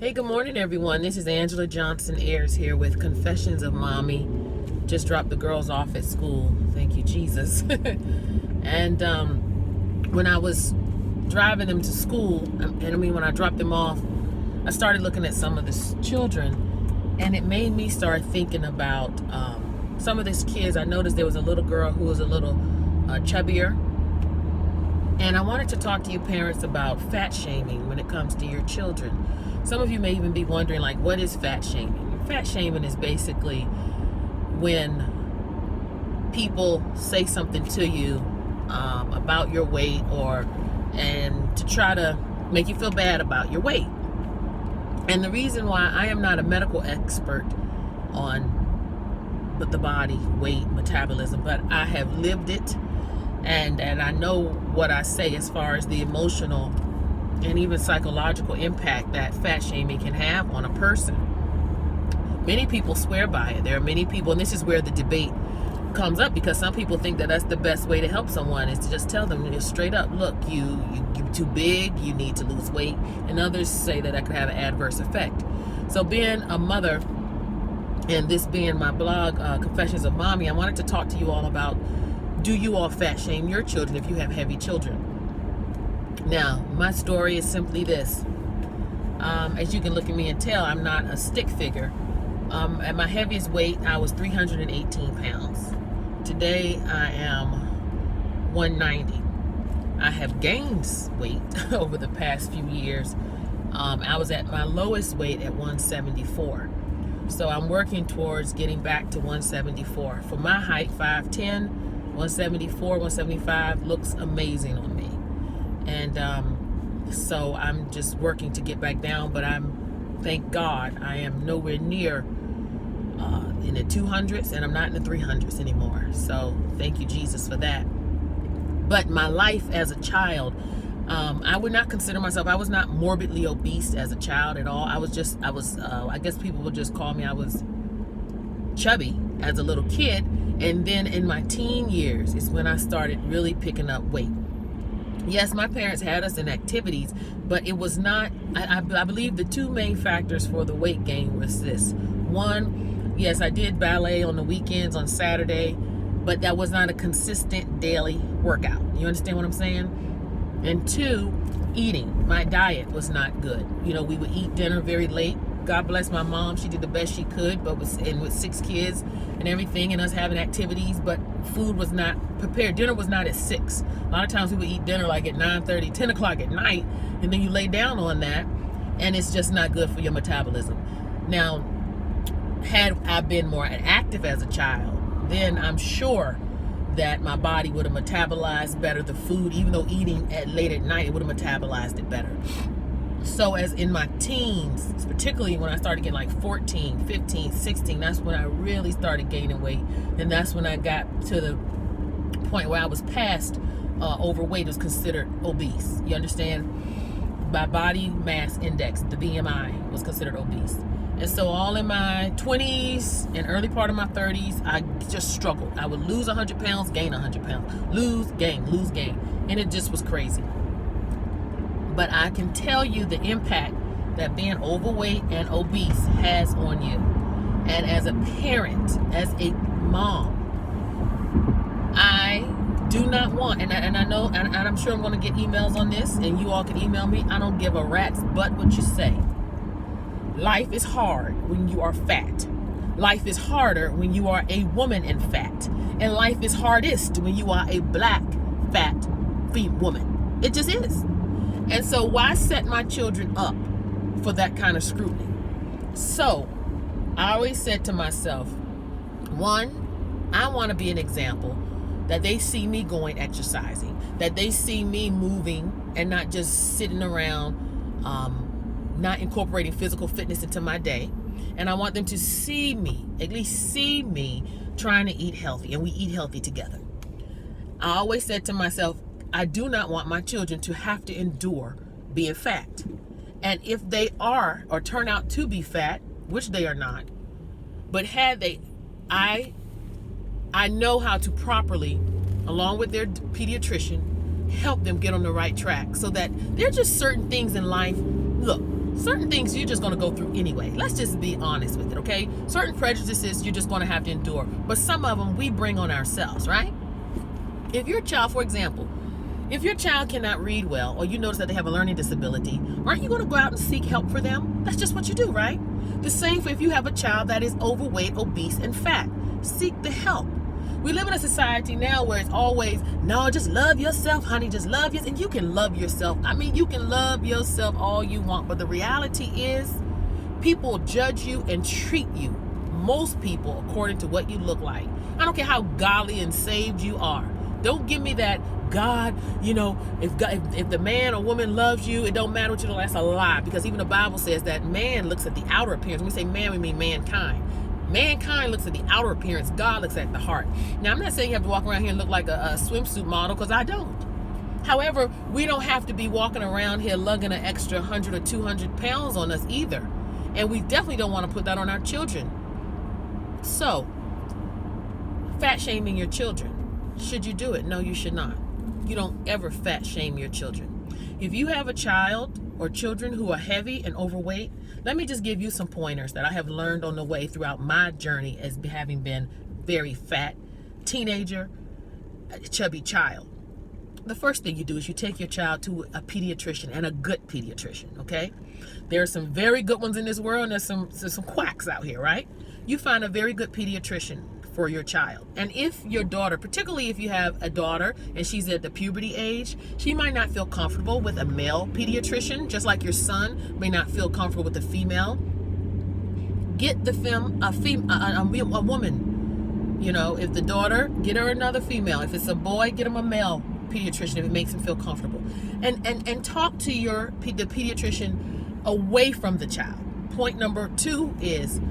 Hey, good morning, everyone. This is Angela Johnson Ayers here with Confessions of Mommy. Just dropped the girls off at school. Thank you, Jesus. And when I was driving them to school, when I dropped them off, I started looking at some of the children, and it made me start thinking about some of these kids. I noticed there was a little girl who was a little chubbier. And I wanted to talk to you parents about fat shaming when it comes to your children. Some of you may even be wondering, like, what is fat shaming? Fat shaming is basically when people say something to you about your weight and to try to make you feel bad about your weight. And the reason why I am not a medical expert on the body, weight, metabolism, but I have lived it. And I know what I say as far as the emotional and even psychological impact that fat shaming can have on a person. Many people swear by it. There are many people, and this is where the debate comes up, because some people think that that's the best way to help someone, is to just tell them straight up, look, you're too big, you need to lose weight. And others say that could have an adverse effect. So being a mother, and this being my blog, Confessions of Mommy, I wanted to talk to you all about, do you all fat shame your children if you have heavy children? Now, my story is simply this. As you can look at me and tell, I'm not a stick figure. At my heaviest weight, I was 318 pounds. Today, I am 190. I have gained weight over the past few years. I was at my lowest weight at 174. So I'm working towards getting back to 174. For my height, 5'10", 174, 175 looks amazing on me. And so I'm just working to get back down, but thank God, I am nowhere near in the 200s, and I'm not in the 300s anymore. So thank you, Jesus, for that. But my life as a child, I would not consider myself, I was not morbidly obese as a child at all. I guess people would just call me, I was chubby as a little kid. And then in my teen years is when I started really picking up weight. Yes, my parents had us in activities, but it was not, I believe the two main factors for the weight gain was this. One, yes, I did ballet on the weekends, on Saturday, but that was not a consistent daily workout. You understand what I'm saying? And two, eating. My diet was not good. We would eat dinner very late. God bless my mom. She did the best she could, but with 6 kids and everything, and us having activities, but food was not prepared. Dinner was not at 6. A lot of times we would eat dinner like at 9:30, 10 o'clock at night, and then you lay down on that, and it's just not good for your metabolism. Now, had I been more active as a child, then I'm sure that my body would have metabolized better the food. Even though eating late at night, it would have metabolized it better. So as in my teens, particularly when I started getting like 14, 15, 16, that's when I really started gaining weight. And that's when I got to the point where I was past overweight. It was considered obese. You understand? My body mass index, the BMI, was considered obese. And so all in my 20s and early part of my 30s, I just struggled. I would lose 100 pounds, gain 100 pounds. Lose, gain. And it just was crazy. But I can tell you the impact that being overweight and obese has on you. And as a parent, as a mom, I do not want, and I know, and I'm sure I'm going to get emails on this, and you all can email me. I don't give a rat's butt what you say. Life is hard when you are fat. Life is harder when you are a woman and fat. And life is hardest when you are a black, fat, woman. It just is. And so why set my children up for that kind of scrutiny? So I always said to myself, one, I want to be an example that they see me going exercising, that they see me moving and not just sitting around, not incorporating physical fitness into my day. And I want them to see me, at least see me trying to eat healthy, and we eat healthy together. I always said to myself, I do not want my children to have to endure being fat. And if they are or turn out to be fat, which they are not, but had they, I know how to properly, along with their pediatrician, help them get on the right track, so that there are just certain things in life. Look, certain things you're just going to go through anyway. Let's just be honest with it, okay? Certain prejudices you're just going to have to endure, but some of them we bring on ourselves, right? If your child, for example, if your child cannot read well, or you notice that they have a learning disability, aren't you going to go out and seek help for them? That's just what you do, right? The same for if you have a child that is overweight, obese, and fat. Seek the help. We live in a society now where it's always, no, just love yourself, honey, just love yourself. And you can love yourself. I mean, you can love yourself all you want, but the reality is people judge you and treat you, most people, according to what you look like. I don't care how godly and saved you are. Don't give me that, God, you know, if the man or woman loves you, it don't matter what you do. That's a lie, because even the Bible says that man looks at the outer appearance. When we say man, we mean mankind. Mankind looks at the outer appearance. God looks at the heart. Now, I'm not saying you have to walk around here and look like a swimsuit model, because I don't. However, we don't have to be walking around here lugging an extra 100 or 200 pounds on us either. And we definitely don't want to put that on our children. So, fat shaming your children. Should you do it? No, you should not. You don't ever fat shame your children. If you have a child or children who are heavy and overweight, let me just give you some pointers that I have learned on the way throughout my journey as having been very fat, teenager, chubby child. The first thing you do is you take your child to a pediatrician, and a good pediatrician, okay? There are some very good ones in this world, and there's some quacks out here, right? You find a very good pediatrician for your child. And if your daughter, particularly if you have a daughter and she's at the puberty age, she might not feel comfortable with a male pediatrician, just like your son may not feel comfortable with a female. Get a woman. You know, if the daughter, get her another female. If it's a boy, get him a male pediatrician if it makes him feel comfortable. And talk to the pediatrician away from the child. Point number 2 is,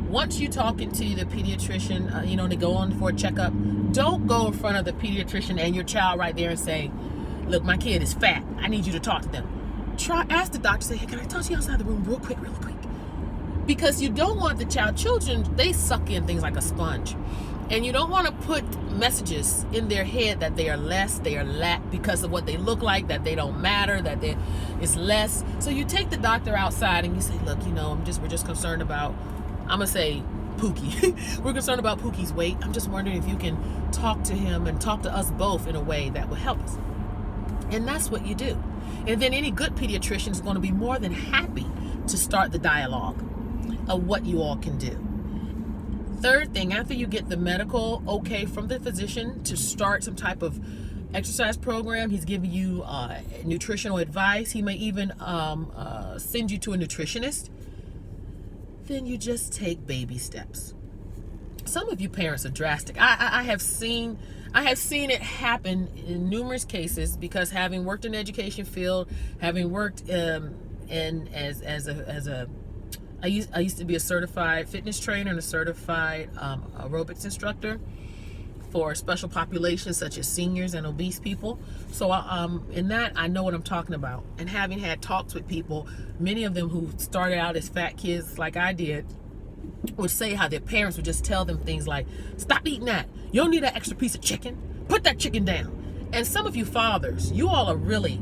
once you're talking to the pediatrician, you know, they go on for a checkup, don't go in front of the pediatrician and your child right there and say, look, my kid is fat. I need you to talk to them. Ask the doctor, say, hey, can I talk to you outside the room real quick? Because you don't want the children, they suck in things like a sponge. And you don't want to put messages in their head that they are less, they are lack because of what they look like, that they don't matter, that it's less. So you take the doctor outside and you say, look, you know, we're just concerned about, I'm going to say Pookie. We're concerned about Pookie's weight. I'm just wondering if you can talk to him and talk to us both in a way that will help us. And that's what you do. And then any good pediatrician is going to be more than happy to start the dialogue of what you all can do. Third thing, after you get the medical okay from the physician to start some type of exercise program, he's giving you nutritional advice. He may even send you to a nutritionist. Then you just take baby steps. Some of you parents are drastic. I have seen it happen in numerous cases, because having worked in the education field, having worked I used to be a certified fitness trainer and a certified aerobics instructor for special populations such as seniors and obese people. So in that, I know what I'm talking about. And having had talks with people, many of them who started out as fat kids like I did, would say how their parents would just tell them things like, stop eating that. You don't need that extra piece of chicken. Put that chicken down. And some of you fathers, you all are really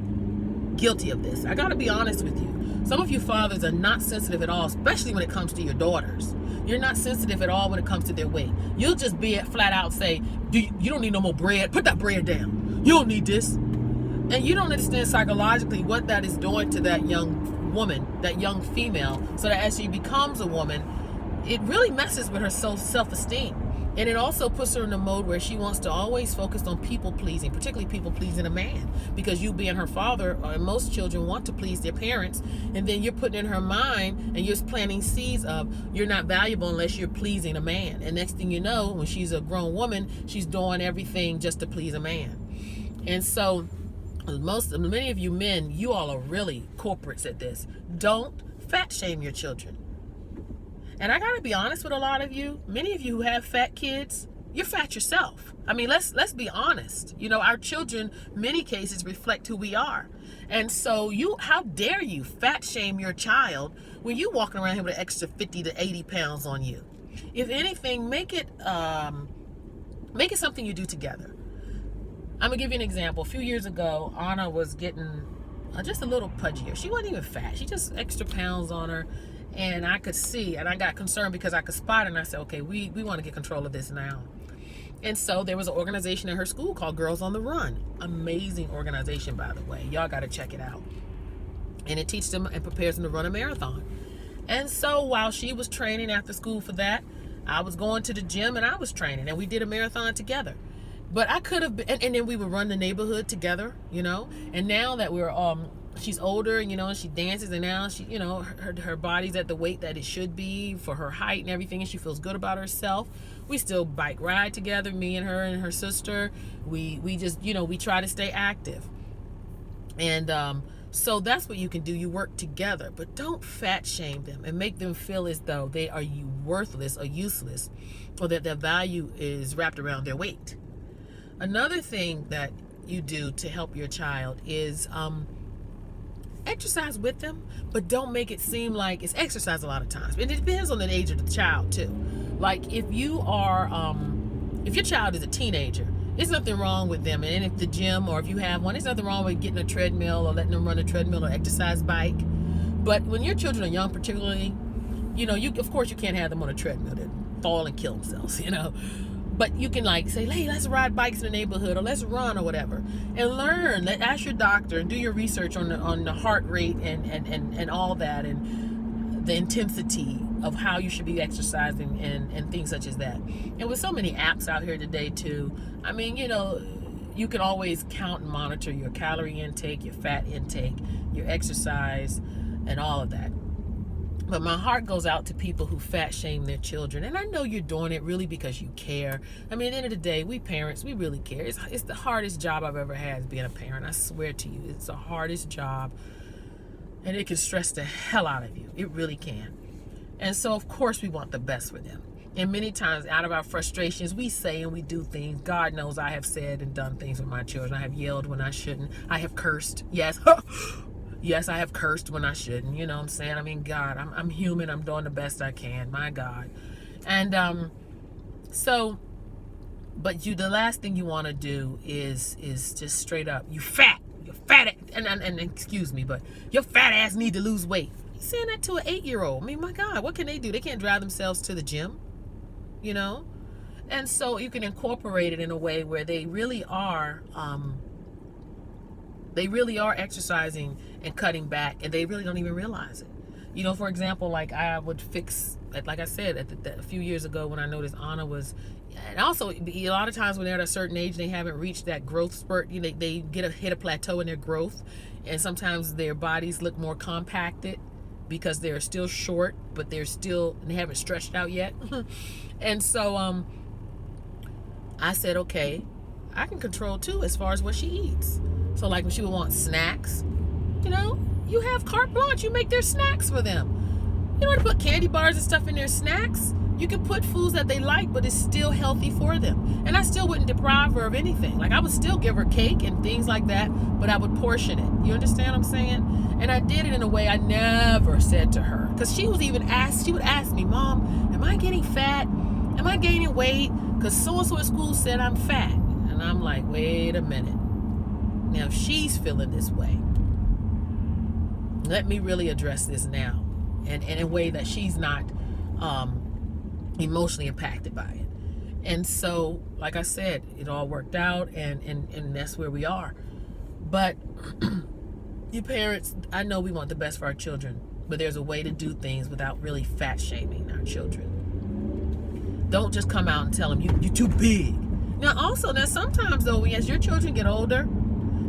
guilty of this. I gotta be honest with you. Some of you fathers are not sensitive at all, especially when it comes to your daughters. You're not sensitive at all when it comes to their weight. You'll just be flat out say, you don't need no more bread. Put that bread down. You don't need this. And you don't understand psychologically what that is doing to that young woman, that young female, so that as she becomes a woman, it really messes with her self-esteem. And it also puts her in a mode where she wants to always focus on people-pleasing, particularly people-pleasing a man. Because you being her father, and most children want to please their parents, and then you're putting in her mind, and you're planting seeds of, you're not valuable unless you're pleasing a man. And next thing you know, when she's a grown woman, she's doing everything just to please a man. And so, many of you men, you all are really corporates at this. Don't fat shame your children. And I gotta be honest with a lot of you. Many of you who have fat kids, you're fat yourself. I mean, let's be honest. You know, our children, many cases, reflect who we are. And so how dare you fat shame your child when you walking around here with an extra 50 to 80 pounds on you? If anything, make it something you do together. I'm gonna give you an example. A few years ago, Anna was getting just a little pudgier. She wasn't even fat. She just extra pounds on her. And I could see, and I got concerned because I could spot it, and I said, okay, we want to get control of this now. And so there was an organization at her school called Girls on the Run. Amazing organization, by the way. Y'all got to check it out. And it teaches them and prepares them to run a marathon. And so while she was training after school for that, I was going to the gym and I was training, and we did a marathon together. But I could have been, and then we would run the neighborhood together, you know. And now that we're she's older, and you know, and she dances, and now she, you know, her body's at the weight that it should be for her height and everything, and she feels good about herself. We still bike ride together, me and her sister. We just, you know, we try to stay active. And so that's what you can do. You work together, but don't fat shame them and make them feel as though they are worthless or useless, or that their value is wrapped around their weight. Another thing that you do to help your child is exercise with them, but don't make it seem like it's exercise a lot of times. And it depends on the age of the child too. Like if you are, if your child is a teenager, there's nothing wrong with them. And if the gym, or if you have one, there's nothing wrong with getting a treadmill or letting them run a treadmill or exercise bike. But when your children are young, particularly, you know, of course you can't have them on a treadmill. They'll fall and kill themselves, you know. But you can like say, hey, let's ride bikes in the neighborhood, or let's run, or whatever, and learn. Ask your doctor and do your research on the heart rate and all that, and the intensity of how you should be exercising and things such as that. And with so many apps out here today too, I mean, you know, you can always count and monitor your calorie intake, your fat intake, your exercise, and all of that. But my heart goes out to people who fat shame their children. And I know you're doing it really because you care. I mean, at the end of the day, we parents, we really care. It's the hardest job I've ever had, is being a parent. I swear to you, it's the hardest job. And it can stress the hell out of you. It really can. And so, of course, we want the best for them. And many times, out of our frustrations, we say and we do things. God knows I have said and done things with my children. I have yelled when I shouldn't. I have cursed. Yes. Yes, I have cursed when I shouldn't. You know what I'm saying? I mean, God, I'm human. I'm doing the best I can. My God. And so, but the last thing you want to do is just straight up, you're fat, and excuse me, but your fat ass need to lose weight. You're saying that to an 8-year-old. I mean, my God, what can they do? They can't drive themselves to the gym, you know? And so you can incorporate it in a way where they really are exercising and cutting back, and they really don't even realize it. You know, for example, like I would fix, like I said, a few years ago when I noticed Anna was, and also a lot of times when they're at a certain age, they haven't reached that growth spurt. You know, they hit a plateau in their growth, and sometimes their bodies look more compacted because they're still short, but they haven't stretched out yet. And so I said, okay, I can control too as far as what she eats. So like when she would want snacks, you know, you have carte blanche. You make their snacks for them. You don't want to put candy bars and stuff in their snacks. You can put foods that they like, but it's still healthy for them. And I still wouldn't deprive her of anything. Like I would still give her cake and things like that, but I would portion it. You understand what I'm saying? And I did it in a way I never said to her. Because she would ask me, Mom, am I getting fat? Am I gaining weight? Because so-and-so at school said I'm fat. And I'm like, wait a minute. Now, if she's feeling this way, let me really address this now, and in a way that she's not emotionally impacted by it. And so, like I said, it all worked out, and that's where we are. But you parents, I know we want the best for our children, but there's a way to do things without really fat shaming our children. Don't just come out and tell them you're too big. Now, also, sometimes though, as your children get older,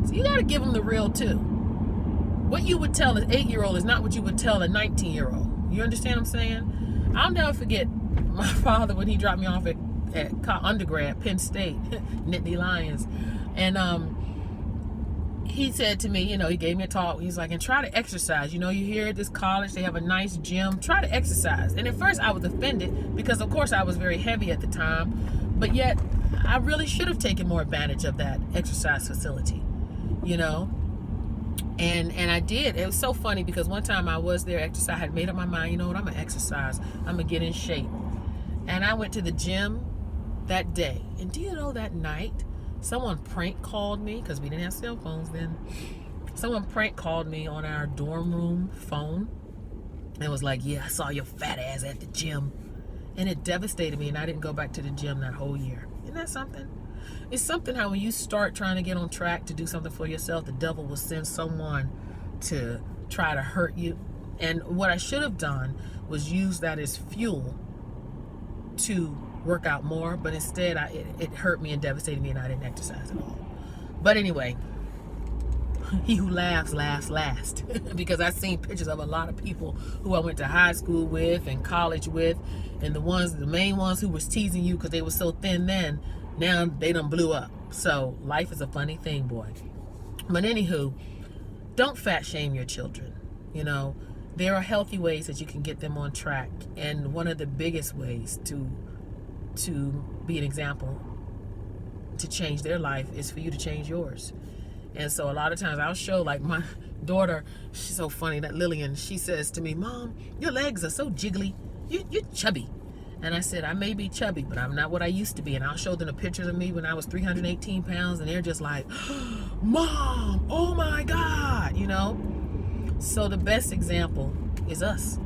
so you got to give them the real too. What you would tell an 8-year-old is not what you would tell a 19-year-old. You understand what I'm saying? I'll never forget my father when he dropped me off at undergrad, Penn State, Nittany Lions. And he said to me, you know, he gave me a talk. He's like, and try to exercise. You know, you hear at this college, they have a nice gym. Try to exercise. And at first I was offended because, of course, I was very heavy at the time. But yet, I really should have taken more advantage of that exercise facility, you know. And I did. It was so funny because one time I was there exercise. I had made up my mind, you know what, I'm going to exercise. I'm going to get in shape. And I went to the gym that day. And do you know that night, someone prank called me because we didn't have cell phones then. Someone prank called me on our dorm room phone and was like, yeah, I saw your fat ass at the gym. And it devastated me, and I didn't go back to the gym that whole year. Isn't that something? It's something how when you start trying to get on track to do something for yourself, the devil will send someone to try to hurt you. And what I should have done was use that as fuel to work out more, but instead it hurt me and devastated me, and I didn't exercise at all. But anyway, he who laughs last. Because I've seen pictures of a lot of people who I went to high school with and college with, and the main ones who was teasing you because they were so thin then, now they done blew up. So life is a funny thing, boy. But anywho, don't fat shame your children. You know, there are healthy ways that you can get them on track, and one of the biggest ways to be an example to change their life is for you to change yours. And so a lot of times I'll show, like, my daughter, she's so funny, that Lillian, she says to me, Mom, your legs are so jiggly, you're chubby. And I said, I may be chubby, but I'm not what I used to be. And I'll show them the pictures of me when I was 318 pounds, and they're just like, Mom, oh my God, you know? So the best example is us.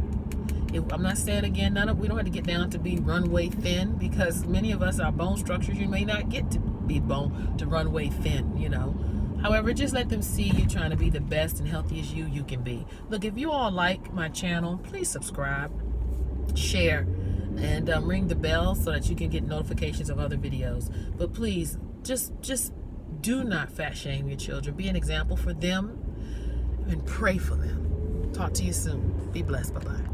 I'm not saying again, we don't have to get down to be runway thin, because many of us, our bone structures, you may not get to be runway thin, you know. However, just let them see you trying to be the best and healthiest you can be. Look, if you all like my channel, please subscribe, share, and ring the bell so that you can get notifications of other videos. But please, just do not fat shame your children. Be an example for them and pray for them. Talk to you soon. Be blessed. Bye-bye.